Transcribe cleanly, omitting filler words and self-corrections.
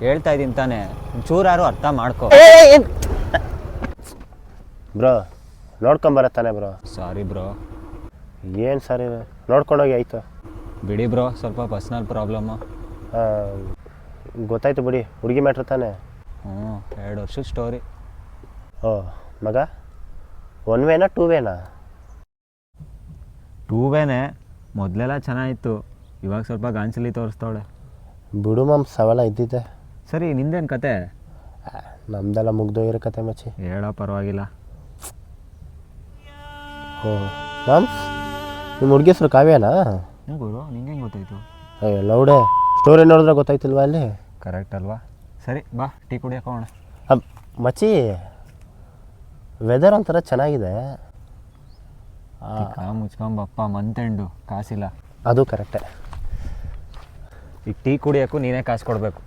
ಹೇಳ್ತಾ ಇದ್ದೀನಿ ತಾನೆ, ಒಂಚೂರಾರು ಅರ್ಥ ಮಾಡ್ಕೊ. ಬ್ರೋ ನೋಡ್ಕೊಂಬರತ್ತಾನೆ ಬ್ರೋ. Sorry bro. ಏನು ಸರಿ ನೋಡ್ಕೊಂಡೋಗಿ ಆಯಿತು. ಬಿಡಿ ಬ್ರೋ, ಸ್ವಲ್ಪ ಪರ್ಸ್ನಲ್ ಪ್ರಾಬ್ಲಮ್ಮು. ಗೊತ್ತಾಯ್ತು ಬಿಡಿ, ಹುಡುಗಿ ಮ್ಯಾಟ್ರ್ ತಾನೆ. 2 ವರ್ಷದ ಸ್ಟೋರಿ. ಓ ಮಗ, 1 ವೇನಾ 2 ವೇನಾ? 2 ವೇನೇ. ಮೊದಲೆಲ್ಲ ಚೆನ್ನಾಗಿತ್ತು, ಇವಾಗ ಸ್ವಲ್ಪ ಗಾಂಚಲಿ ತೋರಿಸ್ತಾವಳೆ. ಬಿಡು ಮಾಮ್ಸ್, ಅವೆಲ್ಲ ಇದ್ದಿದ್ದೆ. ಸರಿ, ನಿಂದೇನು ಕತೆ? ನಮ್ದೆಲ್ಲ ಮುಗ್ದೋಗಿರೋ ಕತೆ ಮಚ್ಚಿ. ಹೇಳೋ, ಪರವಾಗಿಲ್ಲ. ಓ ಮಾಮ್ಸ್, ನಿಮ್ಮ ಹುಡುಗಿ ಹೆಸ್ರು ಕಾವ್ಯನಾ? ಹ್ಞೂ ಗುರು, ನಿಂಗೆ ಹೆಂಗೆ ಗೊತ್ತಾಯ್ತು? ಲೌಡೆ ಸ್ಟೋರಿ ನೋಡಿದ್ರೆ ಗೊತ್ತಾಯ್ತಿಲ್ವಾ ಅಲ್ಲಿ? ಕರೆಕ್ಟ್ ಅಲ್ವಾ? ಸರಿ ಬಾ, ಟೀ ಕುಡಿಯೋಕೆ ಹೋಗೋಣ. ಮಚ್ಚಿ, ವೆದರ್ ಒಂಥರ ಚೆನ್ನಾಗಿದೆ. ಮುಚ್ಕೊಂಬಪ್ಪ, ಮಂತ್ ಎಂಡು, ಕಾಸಿಲ್ಲ. ಅದು ಕರೆಕ್ಟೇ. ಈಗ ಟೀ ಕುಡಿಯೋಕ್ಕೂ ನೀನೇ ಕಾಸು ಕೊಡಬೇಕು.